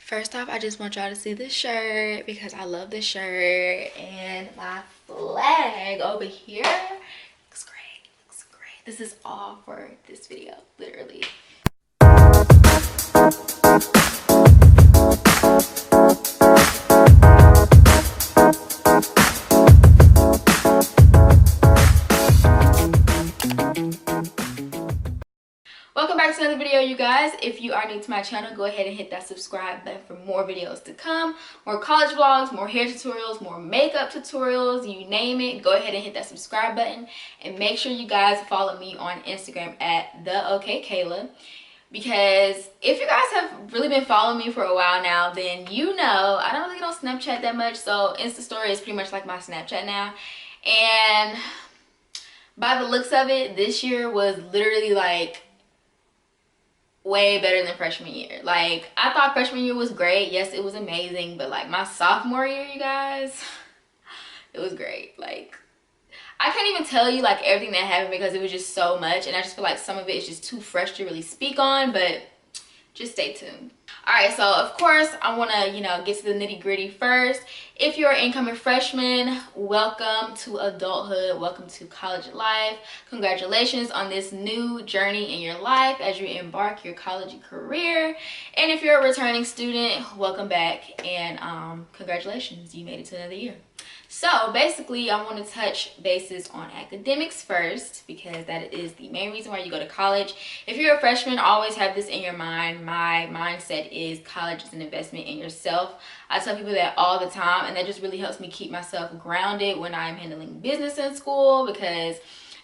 First off, I just want y'all to see this shirt because I love this shirt, and my flag over here looks great, looks great. This is all for this video, literally. Welcome back to another video, you guys. If you are new to my channel, go ahead and hit that subscribe button for more videos to come, more college vlogs, more hair tutorials, more makeup tutorials, you name it. Go ahead and hit that subscribe button, and make sure you guys follow me on Instagram at theokaekaela, because if you guys have really been following me for a while now, then you know I don't really get on Snapchat that much, so Insta story is pretty much like my Snapchat now. And by the looks of it, this year was literally like way better than freshman year. Like, I thought freshman year was great. Yes, it was amazing, but like my sophomore year, you guys, it was great. Like, I can't even tell you like everything that happened because it was just so much, and I just feel like some of it is just too fresh to really speak on, but just stay tuned. All right, so of course I want to get to the nitty-gritty first. If you're an incoming freshman, welcome to adulthood, welcome to college life. Congratulations on this new journey in your life as you embark your college career. And if you're a returning student, welcome back, and congratulations, you made it to another year. So basically, I want to touch bases on academics first, because that is the main reason why you go to college. If you're a freshman, always have this in your mind. My mindset is college is an investment in yourself. I tell people that all the time, and that just really helps me keep myself grounded when I'm handling business in school, because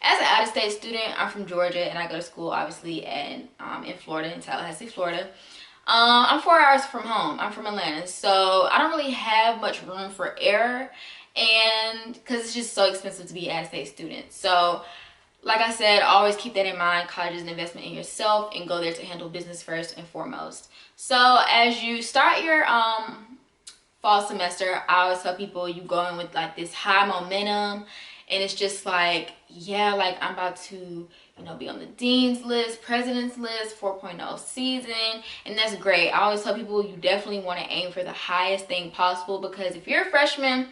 as an out-of-state student, I'm from Georgia, and I go to school obviously in Florida, in Tallahassee, Florida. I'm 4 hours from home. I'm from Atlanta, so I don't really have much room for error, and because it's just so expensive to be an out-of-state student. So like I said, always keep that in mind. College is an investment in yourself, and go there to handle business first and foremost. So as you start your fall semester, I always tell people you go in with like this high momentum, and it's just like, yeah, like I'm about to be on the dean's list, president's list, 4.0 season, and that's great. I always tell people you definitely want to aim for the highest thing possible, because if you're a freshman,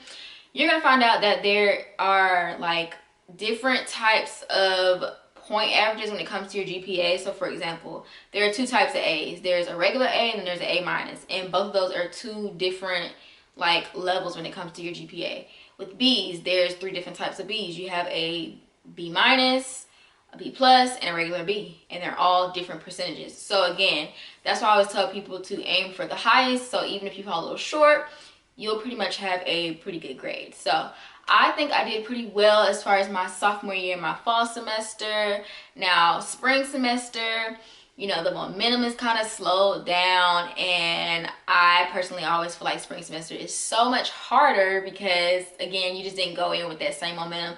you're gonna find out that there are like different types of point averages when it comes to your GPA. So for example, there are two types of A's. There's a regular A and then there's an A minus, and both of those are two different like levels when it comes to your GPA. With B's, there's three different types of B's. You have a B minus, a B plus, and a regular B, and they're all different percentages. So again, that's why I always tell people to aim for the highest, so even if you fall a little short, you'll pretty much have a pretty good grade. So I think I did pretty well as far as my sophomore year, my fall semester. Now spring semester, the momentum is kind of slowed down, and I personally always feel like spring semester is so much harder because, again, you just didn't go in with that same momentum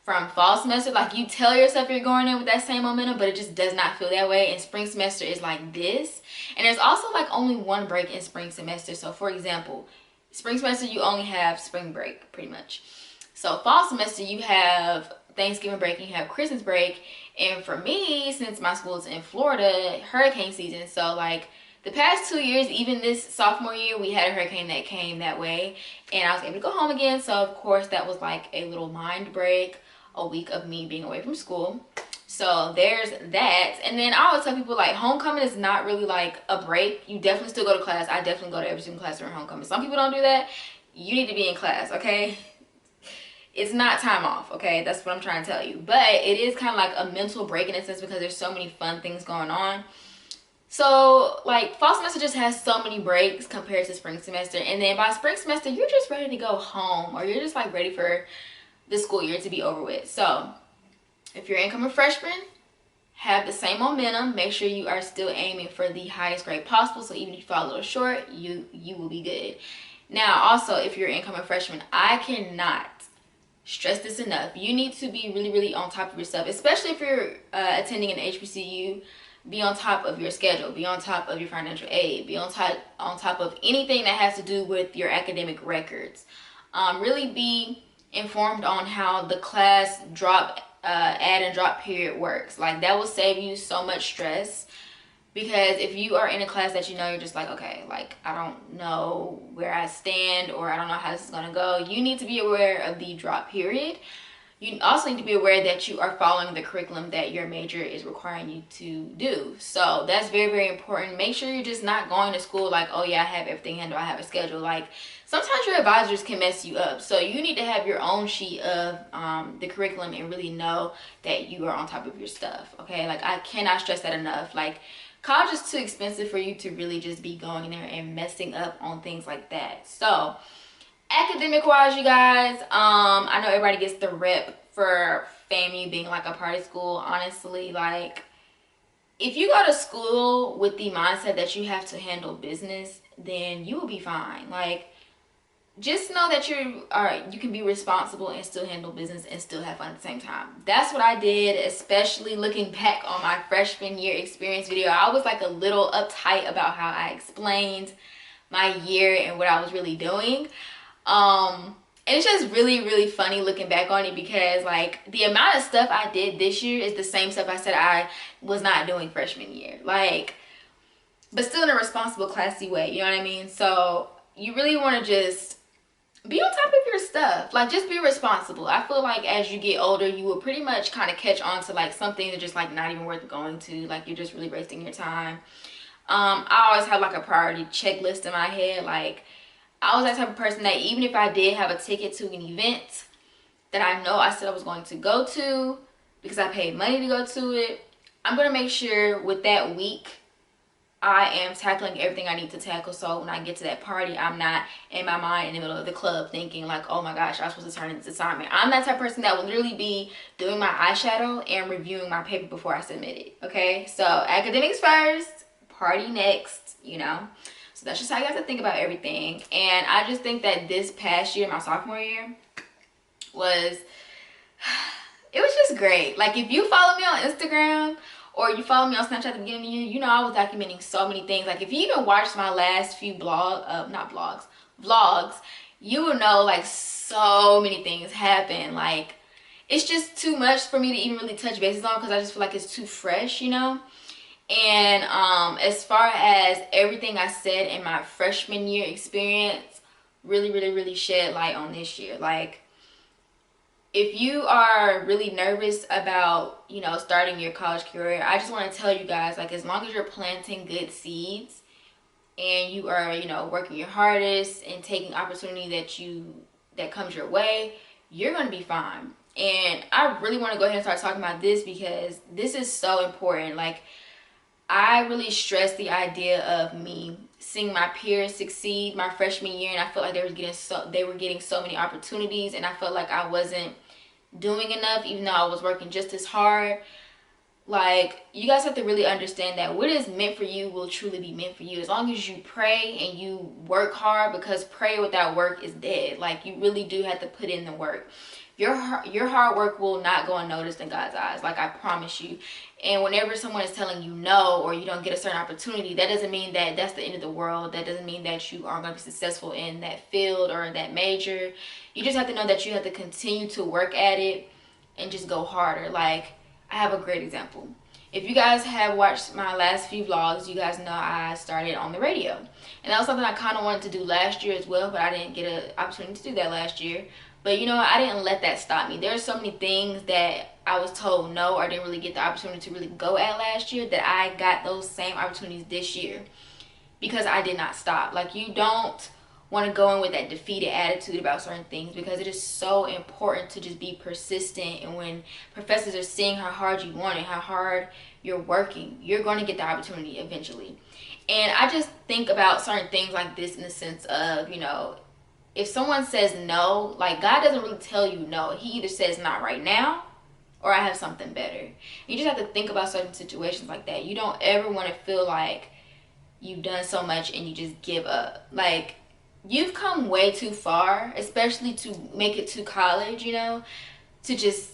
from fall semester. Like, you tell yourself you're going in with that same momentum, but it just does not feel that way. And spring semester is like this, and there's also like only one break in spring semester. So for example, spring semester, you only have spring break pretty much. So fall semester, you have Thanksgiving break and you have Christmas break. And for me, since my school is in Florida, hurricane season, so like the past 2 years, even this sophomore year, we had a hurricane that came that way, and I was able to go home again. So of course that was like a little mind break, a week of me being away from school. So there's that. And then I always tell people, like, homecoming is not really like a break. You definitely still go to class. I definitely go to every single class during homecoming. Some people don't do that. You need to be in class, okay? It's not time off, okay? That's what I'm trying to tell you. But it is kind of like a mental break in a sense, because there's so many fun things going on. So like fall semester just has so many breaks compared to spring semester, and then by spring semester you're just ready to go home, or you're just like ready for the school year to be over with. So if you're an incoming freshman, have the same momentum. Make sure you are still aiming for the highest grade possible, so even if you fall a little short, you will be good. Now also, if you're an incoming freshman, I cannot stress this enough. You need to be really, really on top of yourself, especially if you're attending an HBCU. Be on top of your schedule, be on top of your financial aid, be on top of anything that has to do with your academic records. Really be informed on how the class add and drop period works. Like, that will save you so much stress, Because if you are in a class that you know you're just like, okay, like I don't know where I stand, or I don't know how this is gonna go, you need to be aware of the drop period. You also need to be aware that you are following the curriculum that your major is requiring you to do. So that's very, very important. Make sure you're just not going to school like, oh yeah, I have everything handled, I have a schedule. Like sometimes your advisors can mess you up. So you need to have your own sheet of the curriculum and really know that you are on top of your stuff, okay? Like I cannot stress that enough. Like college is too expensive for you to really just be going in there and messing up on things like that. So academic wise, you guys, I know everybody gets the rep for FAMU being like a party school. Honestly, like if you go to school with the mindset that you have to handle business, then you will be fine. Like just know that you can be responsible and still handle business and still have fun at the same time. That's what I did, especially looking back on my freshman year experience video. I was like a little uptight about how I explained my year and what I was really doing. And it's just really, really funny looking back on it, because like the amount of stuff I did this year is the same stuff I said I was not doing freshman year, like, but still in a responsible, classy way, you know what I mean? So you really want to just be on top of your stuff, like just be responsible. I feel like as you get older, you will pretty much kind of catch on to like something that's just like not even worth going to, like you're just really wasting your time. I always have like a priority checklist in my head. Like I was that type of person that even if I did have a ticket to an event that I know I said I was going to go to because I paid money to go to it, I'm going to make sure with that week I am tackling everything I need to tackle. So when I get to that party, I'm not in my mind in the middle of the club thinking like, oh my gosh, I was supposed to turn in this assignment. I'm that type of person that will literally be doing my eyeshadow and reviewing my paper before I submit it. Okay, so academics first, party next, you know. So that's just how you have to think about everything. And I just think that this past year, my sophomore year, it was just great. Like if you follow me on Instagram or you follow me on Snapchat at the beginning of the year, you know I was documenting so many things. Like if you even watched my last few vlogs, you will know like so many things happen. Like it's just too much for me to even really touch bases on, because I just feel like it's too fresh, you know. And as far as everything I said in my freshman year experience really shed light on this year. Like if you are really nervous about, you know, starting your college career, I just want to tell you guys, like as long as you're planting good seeds and you are, you know, working your hardest and taking opportunity that comes your way, you're going to be fine. And I really want to go ahead and start talking about this because this is so important. Like I really stress the idea of me seeing my peers succeed my freshman year, and I felt like they were getting so many opportunities, and I felt like I wasn't doing enough even though I was working just as hard. Like you guys have to really understand that what is meant for you will truly be meant for you as long as you pray and you work hard, because prayer without work is dead. Like you really do have to put in the work. Your hard work will not go unnoticed in God's eyes, like I promise you. And whenever someone is telling you no, or you don't get a certain opportunity, that doesn't mean that that's the end of the world. That doesn't mean that you aren't going to be successful in that field or in that major. You just have to know that you have to continue to work at it and just go harder. Like I have a great example. If you guys have watched my last few vlogs, you guys know I started on the radio. And that was something I kind of wanted to do last year as well, but I didn't get an opportunity to do that last year. But you know, I didn't let that stop me. There's so many things that I was told no, or didn't really get the opportunity to really go at last year, that I got those same opportunities this year because I did not stop. Like you don't want to go in with that defeated attitude about certain things, because it is so important to just be persistent. And when professors are seeing how hard you want it, how hard you're working, you're going to get the opportunity eventually. And I just think about certain things like this in the sense of, you know, if someone says no, like God doesn't really tell you no. He either says not right now or I have something better. You just have to think about certain situations like that. You don't ever want to feel like you've done so much and you just give up. Like you've come way too far, especially to make it to college, you know, to just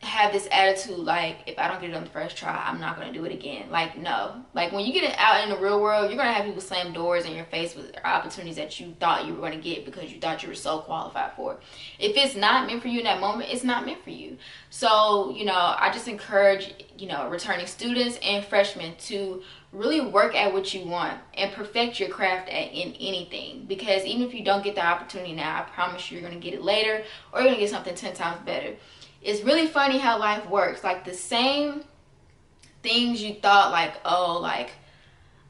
have this attitude like, if I don't get it on the first try, I'm not going to do it again. Like, no. Like, when you get it out in the real world, you're going to have people slam doors in your face with opportunities that you thought you were going to get because you thought you were so qualified for. If it's not meant for you in that moment, it's not meant for you. So, you know, I just encourage, you know, returning students and freshmen to really work at what you want and perfect your craft in anything. Because even if you don't get the opportunity now, I promise you're going to get it later, or you're going to get something 10 times better. It's really funny how life works. Like, the same things you thought, like, oh, like,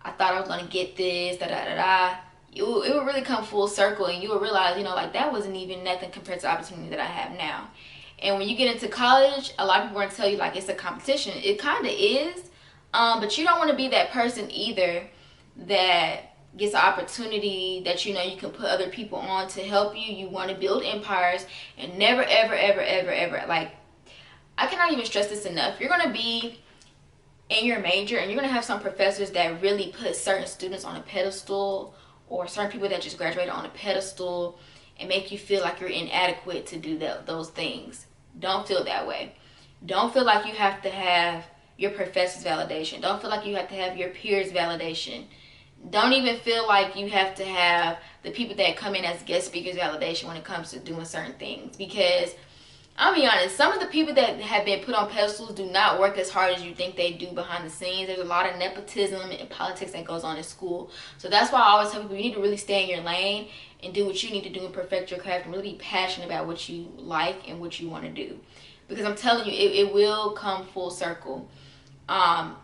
I thought I was going to get this, da-da-da-da. It will really come full circle, and you will realize, you know, like, that wasn't even nothing compared to the opportunity that I have now. And when you get into college, a lot of people are going to tell you, like, it's a competition. It kind of is, but you don't want to be that person either that gets an opportunity that you know you can put other people on to help you. You want to build empires, and never ever ever ever ever, like, I cannot even stress this enough, you're going to be in your major and you're going to have some professors that really put certain students on a pedestal, or certain people that just graduated on a pedestal, and make you feel like you're inadequate to do those things. Don't feel that way. Don't feel like you have to have your professor's validation. Don't feel like you have to have your peers' validation. Don't even feel like you have to have the people that come in as guest speakers validation when it comes to doing certain things. Because I'll be honest, some of the people that have been put on pedestals do not work as hard as you think they do behind the scenes. There's a lot of nepotism and politics that goes on in school. So that's why I always tell people, you need to really stay in your lane and do what you need to do and perfect your craft, and really be passionate about what you like and what you want to do. Because I'm telling you, it will come full circle.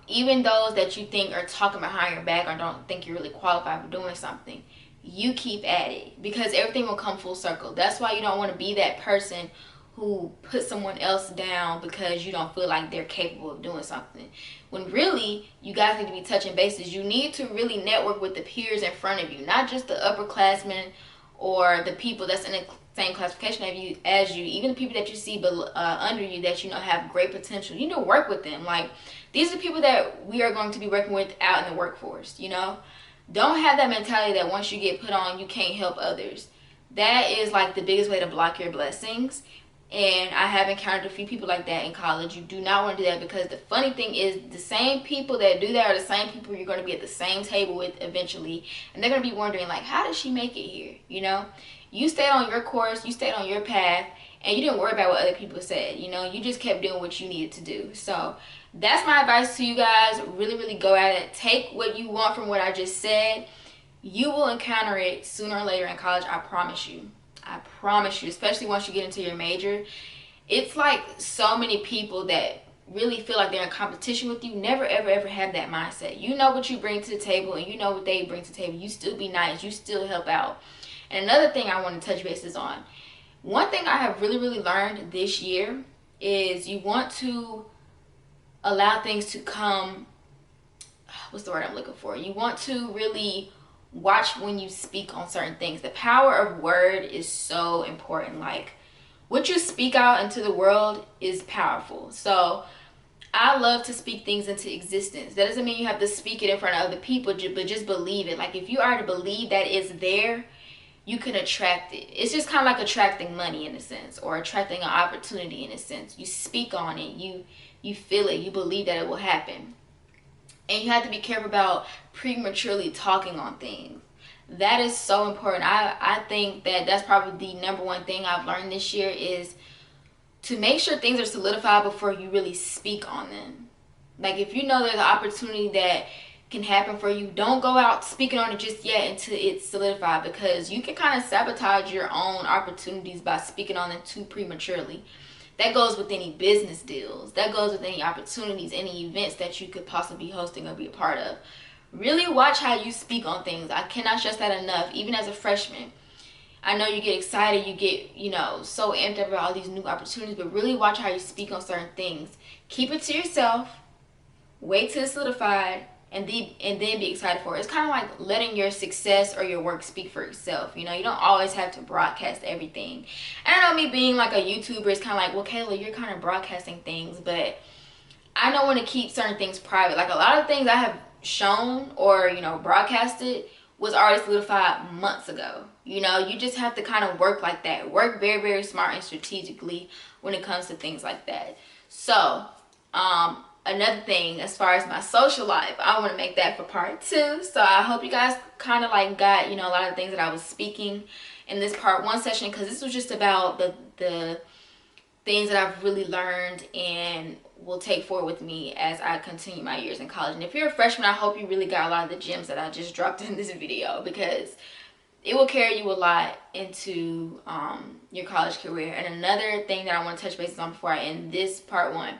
Even those that you think are talking behind your back or don't think you're really qualified for doing something, you keep at it, because everything will come full circle. That's why you don't want to be that person who puts someone else down because you don't feel like they're capable of doing something, when really you guys need to be touching bases. You need to really network with the peers in front of you, not just the upperclassmen or the people that's in the same classification as you, even the people that you see under you that you know have great potential. You need to work with them. Like, these are people that we are going to be working with out in the workforce. You know, don't have that mentality that once you get put on, you can't help others. That is like the biggest way to block your blessings. And I have encountered a few people like that in college. You do not want to do that, because the funny thing is, the same people that do that are the same people you're going to be at the same table with eventually. And they're going to be wondering, like, how did she make it here? You know, you stayed on your course, you stayed on your path, and you didn't worry about what other people said. You know, you just kept doing what you needed to do. So that's my advice to you guys. Really, really go at it. Take what you want from what I just said. You will encounter it sooner or later in college. I promise you. I promise you, especially once you get into your major. It's like so many people that really feel like they're in competition with you. Never ever ever have that mindset. You know what you bring to the table, and you know what they bring to the table. You still be nice, you still help out. And another thing I want to touch bases on, one thing I have really really learned this year is you want to allow things to come, what's the word I'm looking for, you want to really watch when you speak on certain things. The power of word is so important. Like, what you speak out into the world is powerful. So I love to speak things into existence. That doesn't mean you have to speak it in front of other people, but just believe it. Like, if you already believe that it's there, you can attract it. It's just kind of like attracting money in a sense, or attracting an opportunity in a sense. You speak on it, you feel it, you believe that it will happen. And you have to be careful about prematurely talking on things. That is so important. I think that that's probably the number one thing I've learned this year, is to make sure things are solidified before you really speak on them. Like, if you know there's an opportunity that can happen for you, don't go out speaking on it just yet until it's solidified, because you can kind of sabotage your own opportunities by speaking on them too prematurely. That goes with any business deals. That goes with any opportunities, any events that you could possibly be hosting or be a part of. Really watch how you speak on things. I cannot stress that enough. Even as a freshman, I know you get excited, you get, you know, so amped up about all these new opportunities, but really watch how you speak on certain things. Keep it to yourself. Wait till it's solidified, and then be excited for it. It's kind of like letting your success or your work speak for itself. You know, you don't always have to broadcast everything. And I know me being like a YouTuber is kind of like, well, Kayla, you're kind of broadcasting things, but I don't want to keep certain things private. Like, a lot of things I have shown or, you know, broadcasted was already solidified months ago. You know, you just have to kind of work like that. Work very, very smart and strategically when it comes to things like that. So another thing, as far as my social life, I want to make that for part 2. So I hope you guys kind of like got, you know, a lot of the things that I was speaking in this part 1 session, because this was just about the things that I've really learned and will take forward with me as I continue my years in college. And if you're a freshman, I hope you really got a lot of the gems that I just dropped in this video, because it will carry you a lot into your college career. And another thing that I want to touch base on before I end this part 1,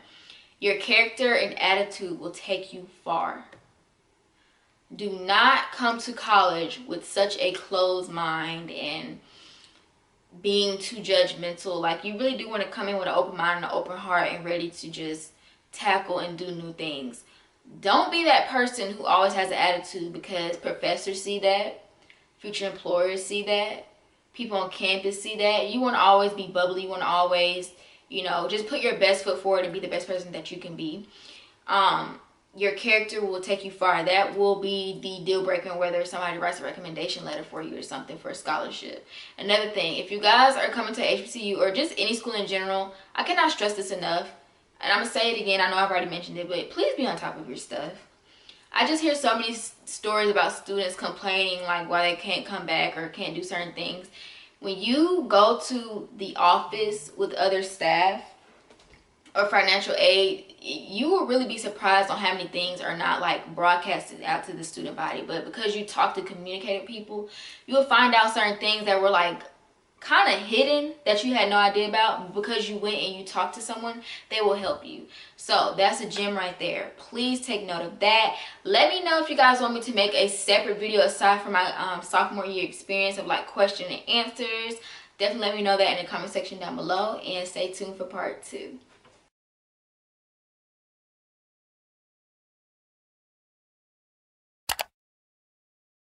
your character and attitude will take you far. Do not come to college with such a closed mind and being too judgmental. Like, you really do want to come in with an open mind and an open heart and ready to just tackle and do new things. Don't be that person who always has an attitude, because professors see that, future employers see that, people on campus see that. You want to always be bubbly. You want to always, you know, just put your best foot forward and be the best person that you can be. Your character will take you far. That will be the deal breaker, whether somebody writes a recommendation letter for you or something for a scholarship. Another thing, if you guys are coming to HBCU or just any school in general, I cannot stress this enough. And I'm going to say it again. I know I've already mentioned it, but please be on top of your stuff. I just hear so many stories about students complaining like why they can't come back or can't do certain things. When you go to the office with other staff or financial aid, you will really be surprised on how many things are not like broadcasted out to the student body. But because you talk to communicative people, you will find out certain things that were like kind of hidden that you had no idea about. Because you went and you talked to someone, they will help you. So that's a gem right there. Please take note of that. Let me know if you guys want me to make a separate video aside from my sophomore year experience of like question and answers. Definitely let me know that in the comment section down below, and stay tuned for part 2.